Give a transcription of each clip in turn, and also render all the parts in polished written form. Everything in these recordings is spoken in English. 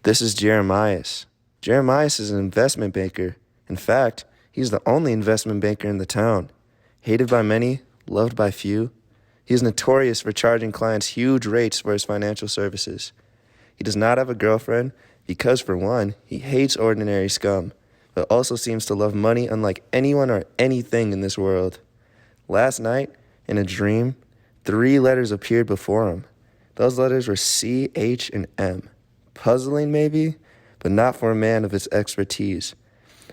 This is Jeremias. Jeremias is an investment banker. In fact, he's the only investment banker in the town. Hated by many, loved by few, he is notorious for charging clients huge rates for his financial services. He does not have a girlfriend because, for one, he hates ordinary scum, but also seems to love money unlike anyone or anything in this world. Last night, in a dream, 3 letters appeared before him. Those letters were C, H, and M. Puzzling, maybe, but not for a man of his expertise.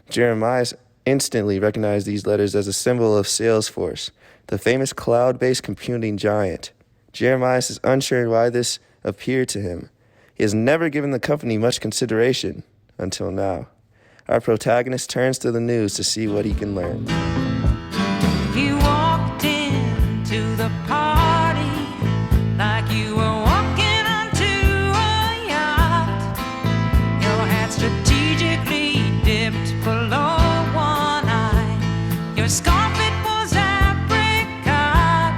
Jeremias instantly recognized these letters as a symbol of Salesforce, the famous cloud-based computing giant. Jeremias is unsure why this appeared to him. He has never given the company much consideration until now. Our protagonist turns to the news to see what he can learn. You walked into the party like you were walking onto a yacht. Your hat strategically dipped below one eye. Your scarf, it was apricot.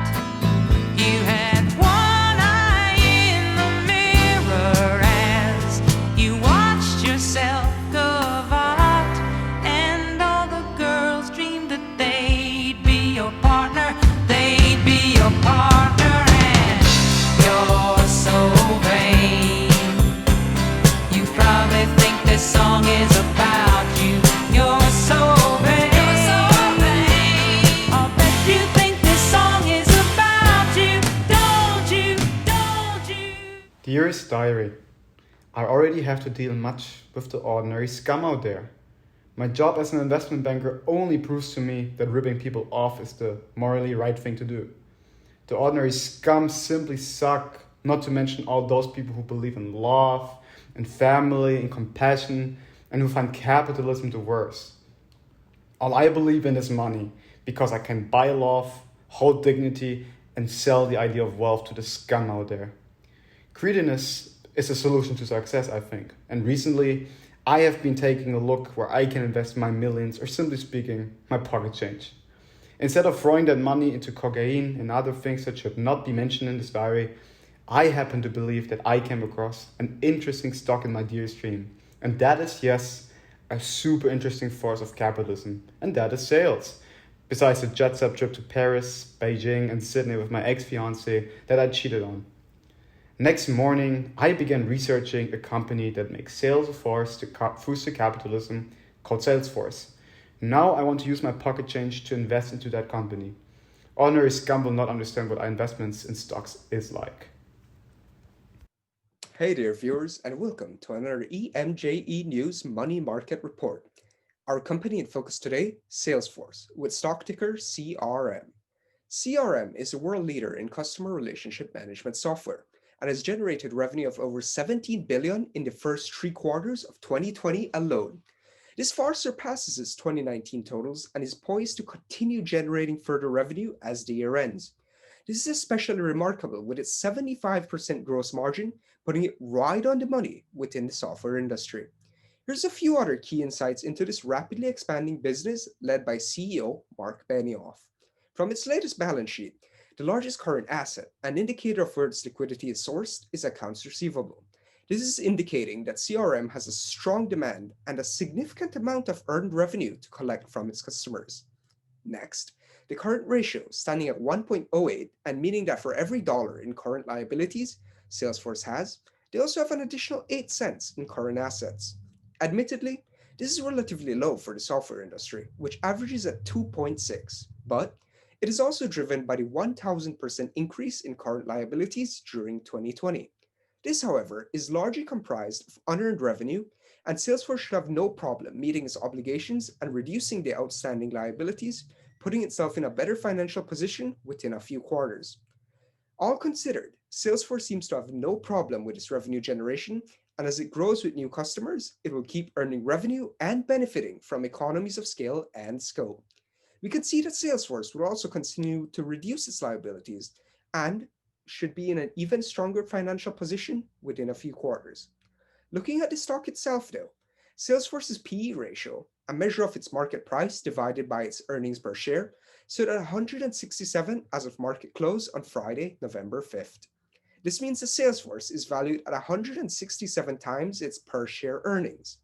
You had one eye in the mirror as you watched yourself go out, and all the girls dreamed that they'd be your partner, they'd be your partner, and you're so vain. You probably think this song is about you. You're so vain. You're so vain. I'll bet you think this song is about you. Don't you? Don't you? Dearest Diary, I already have to deal much with the ordinary scum out there. My job as an investment banker only proves to me that ripping people off is the morally right thing to do. The ordinary scum simply suck, not to mention all those people who believe in love, and family, and compassion, and who find capitalism the worst. All I believe in is money, because I can buy love, hold dignity, and sell the idea of wealth to the scum out there. Greediness is a solution to success, I think. And recently, I have been taking a look where I can invest my millions, or simply speaking, my pocket change. Instead of throwing that money into cocaine and other things that should not be mentioned in this diary, I happen to believe that I came across an interesting stock in my dear stream. And that is, yes, a super interesting force of capitalism. And that is sales. Besides the jet-set trip to Paris, Beijing, and Sydney with my ex-fiancée that I cheated on. Next morning, I began researching a company that makes sales a force to foster capitalism called Salesforce. Now I want to use my pocket change to invest into that company. Ordinary scum will not understand what our investments in stocks is like. Hey there, viewers, and welcome to another EMJE News Money Market Report. Our company in focus today, Salesforce, with stock ticker CRM. CRM is a world leader in customer relationship management software and has generated revenue of over $17 billion in the first 3 quarters of 2020 alone. This far surpasses its 2019 totals and is poised to continue generating further revenue as the year ends. This is especially remarkable with its 75% gross margin, putting it right on the money within the software industry. Here's a few other key insights into this rapidly expanding business led by CEO Mark Benioff. From its latest balance sheet, the largest current asset, an indicator of where its liquidity is sourced, is accounts receivable. This is indicating that CRM has a strong demand and a significant amount of earned revenue to collect from its customers. Next, the current ratio standing at 1.08 and meaning that for every dollar in current liabilities Salesforce has, they also have an additional 8 cents in current assets. Admittedly, this is relatively low for the software industry, which averages at 2.6, but it is also driven by the 1,000% increase in current liabilities during 2020. This, however, is largely comprised of unearned revenue, and Salesforce should have no problem meeting its obligations and reducing the outstanding liabilities, putting itself in a better financial position within a few quarters. All considered, Salesforce seems to have no problem with its revenue generation, and as it grows with new customers, it will keep earning revenue and benefiting from economies of scale and scope. We can see that Salesforce will also continue to reduce its liabilities and should be in an even stronger financial position within a few quarters. Looking at the stock itself though, Salesforce's PE ratio, a measure of its market price divided by its earnings per share, stood at 167 as of market close on Friday, November 5th. This means that Salesforce is valued at 167 times its per share earnings.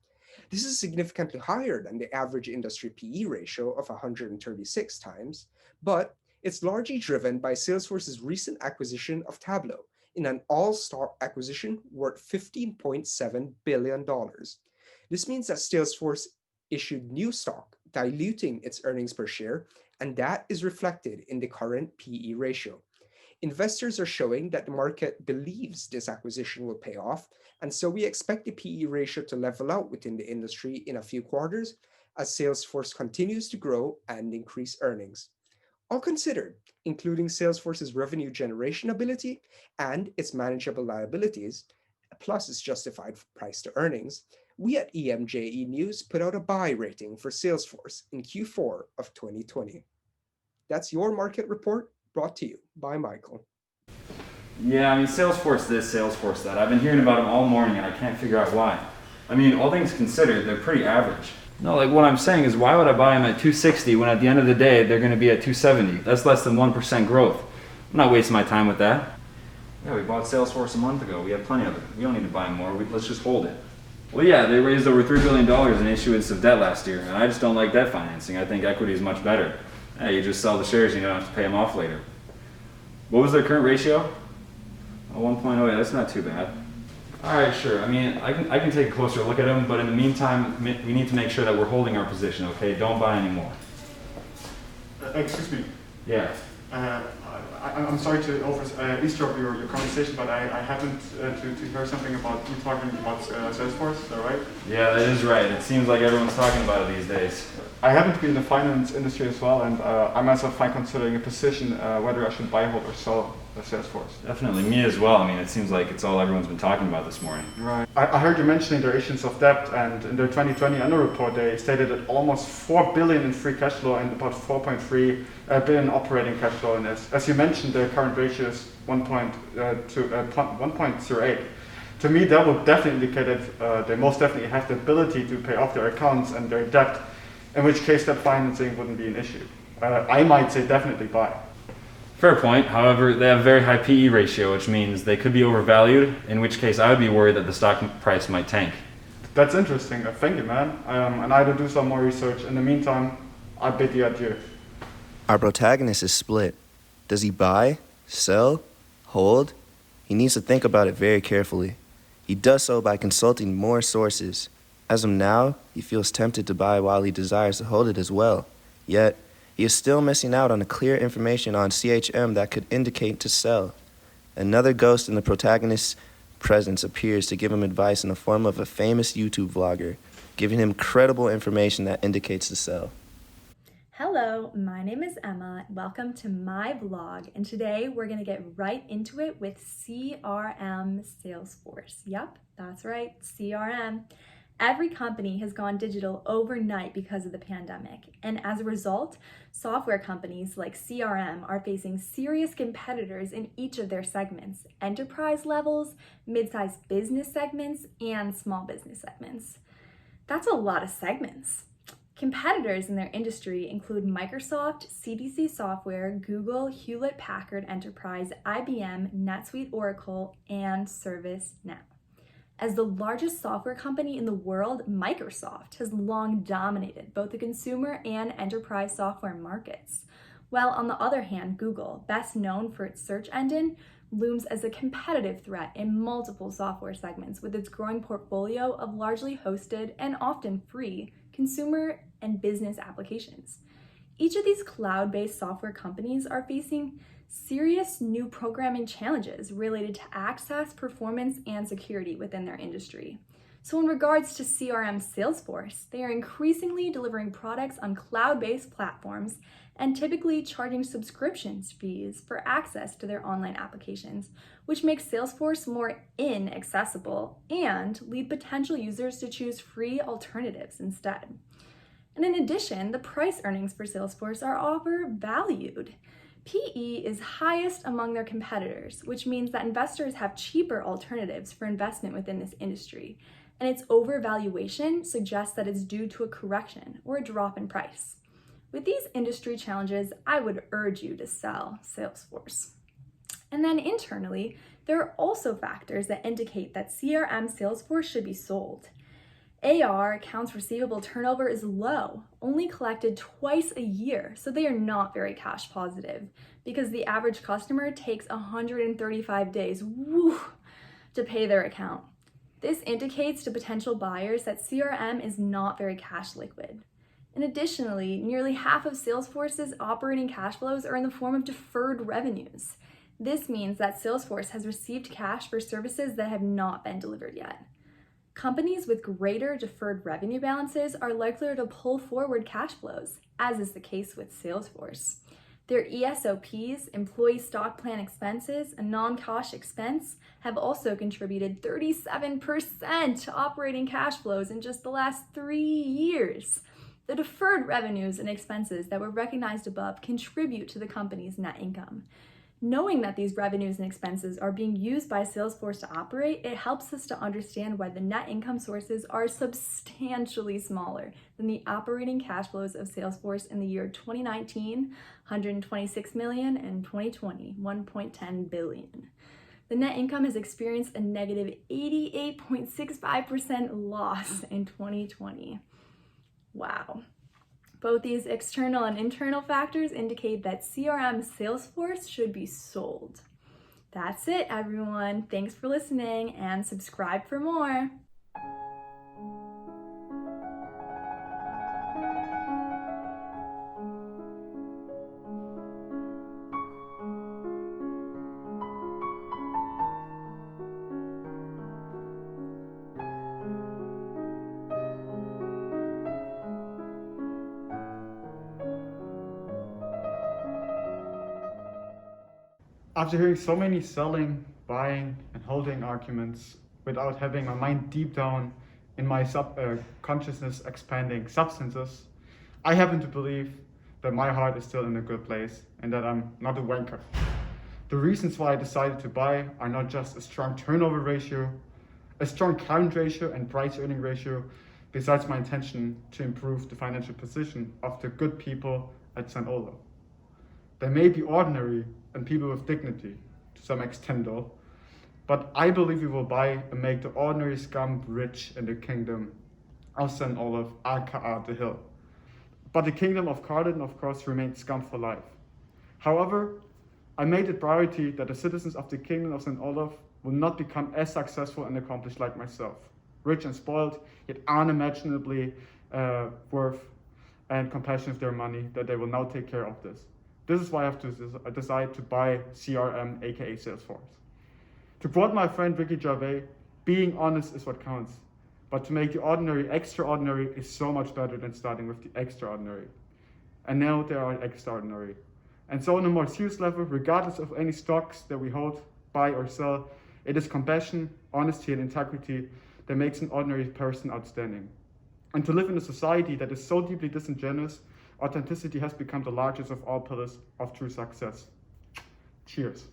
This is significantly higher than the average industry PE ratio of 136 times, but it's largely driven by Salesforce's recent acquisition of Tableau in an all-stock acquisition worth $15.7 billion. This means that Salesforce issued new stock, diluting its earnings per share, and that is reflected in the current PE ratio. Investors are showing that the market believes this acquisition will pay off, and so we expect the PE ratio to level out within the industry in a few quarters as Salesforce continues to grow and increase earnings. All considered, including Salesforce's revenue generation ability and its manageable liabilities, plus its justified price to earnings, we at EMJE News put out a buy rating for Salesforce in Q4 of 2020. That's your market report brought to you by Michael. Yeah, I mean, Salesforce this, Salesforce that. I've been hearing about them all morning and I can't figure out why. I mean, all things considered, they're pretty average. No, like what I'm saying is why would I buy them at 260 when at the end of the day they're going to be at 270? That's less than 1% growth. I'm not wasting my time with that. Yeah, we bought Salesforce a month ago. We have plenty of it. We don't need to buy more. Let's just hold it. Well, yeah, they raised over $3 billion in issuance of debt last year, and I just don't like debt financing. I think equity is much better. Hey, you just sell the shares and you don't have to pay them off later. What was their current ratio? Oh, 1.0, yeah, that's not too bad. All right, sure. I mean, I can take a closer look at them, but in the meantime, we need to make sure that we're holding our position, okay? Don't buy any more. Excuse me. Yeah. I'm sorry to eavesdrop your conversation, but I happened to hear something about you talking about Salesforce. Is that right? Yeah, that is right. It seems like everyone's talking about it these days. I happen to be in the finance industry as well, and I myself find considering a position whether I should buy, hold, or sell Salesforce. Definitely, me as well. I mean, it seems like it's all everyone's been talking about this morning. Right. I heard you mentioning their issuance of debt, and in their 2020 annual report, they stated that almost $4 billion in free cash flow and about $4.3 billion operating cash flow. And as you mentioned, their current ratio is 1.08. To me, that would definitely indicate that they most definitely have the ability to pay off their accounts and their debt, in which case that financing wouldn't be an issue. I might say definitely buy. Fair point. However, they have a very high PE ratio, which means they could be overvalued, in which case I would be worried that the stock price might tank. That's interesting. Thank you, man. And I will do some more research. In the meantime, I bid you adieu. Our protagonist is split. Does he buy, sell, hold? He needs to think about it very carefully. He does so by consulting more sources. As of now, he feels tempted to buy while he desires to hold it as well. Yet, he is still missing out on the clear information on CHM that could indicate to sell. Another ghost in the protagonist's presence appears to give him advice in the form of a famous YouTube vlogger, giving him credible information that indicates to sell. Hello, my name is Emma. Welcome to my vlog, and today we're going to get right into it with CRM Salesforce. Yep, that's right, CRM. Every company has gone digital overnight because of the pandemic, and as a result, software companies like CRM are facing serious competitors in each of their segments: enterprise levels, mid-sized business segments, and small business segments. That's a lot of segments. Competitors in their industry include Microsoft, CDC Software, Google, Hewlett-Packard Enterprise, IBM, NetSuite Oracle, and ServiceNow. As the largest software company in the world, Microsoft has long dominated both the consumer and enterprise software markets. While on the other hand, Google, best known for its search engine, looms as a competitive threat in multiple software segments with its growing portfolio of largely hosted and often free consumer and business applications. Each of these cloud-based software companies are facing serious new programming challenges related to access, performance, and security within their industry. So in regards to CRM Salesforce, they are increasingly delivering products on cloud-based platforms and typically charging subscriptions fees for access to their online applications, which makes Salesforce more inaccessible and lead potential users to choose free alternatives instead. And in addition, the price earnings for Salesforce are overvalued. PE is highest among their competitors, which means that investors have cheaper alternatives for investment within this industry, and its overvaluation suggests that it's due to a correction or a drop in price. With these industry challenges, I would urge you to sell Salesforce. And then internally, There are also factors that indicate that CRM Salesforce should be sold. AR, accounts receivable turnover, is low, only collected twice a year, so they are not very cash positive because the average customer takes 135 days to pay their account. This indicates to potential buyers that CRM is not very cash liquid. And additionally, nearly half of Salesforce's operating cash flows are in the form of deferred revenues. This means that Salesforce has received cash for services that have not been delivered yet. Companies with greater deferred revenue balances are likelier to pull forward cash flows, as is the case with Salesforce. Their ESOPs, employee stock plan expenses, and non-cash expense have also contributed 37% to operating cash flows in just the last 3 years. The deferred revenues and expenses that were recognized above contribute to the company's net income. Knowing that these revenues and expenses are being used by Salesforce to operate, it helps us to understand why the net income sources are substantially smaller than the operating cash flows of Salesforce in the year 2019, $126 million, and 2020, $1.10 billion. The net income has experienced a negative 88.65% loss in 2020. Wow. Both these external and internal factors indicate that CRM Salesforce should be sold. That's it, everyone. Thanks for listening and subscribe for more. After hearing so many selling, buying, and holding arguments without having my mind deep down in my consciousness expanding substances, I happen to believe that my heart is still in a good place and that I'm not a wanker. The reasons why I decided to buy are not just a strong turnover ratio, a strong current ratio and price earning ratio, besides my intention to improve the financial position of the good people at St. Olaf. They may be ordinary and people with dignity, to some extent though, but I believe we will buy and make the ordinary scum rich in the kingdom of St. Olaf, aka the Hill. But the kingdom of Carlton, of course, remains scum for life. However, I made it priority that the citizens of the kingdom of St. Olaf will not become as successful and accomplished like myself, rich and spoiled, yet unimaginably worth and compassionate with their money, that they will now take care of this. This is why I have to decide to buy CRM, aka Salesforce. To quote my friend Ricky Gervais, being honest is what counts. But to make the ordinary extraordinary is so much better than starting with the extraordinary. And now they are extraordinary. And so on a more serious level, regardless of any stocks that we hold, buy or sell, it is compassion, honesty, and integrity that makes an ordinary person outstanding. And to live in a society that is so deeply disingenuous, authenticity has become the largest of all pillars of true success. Cheers.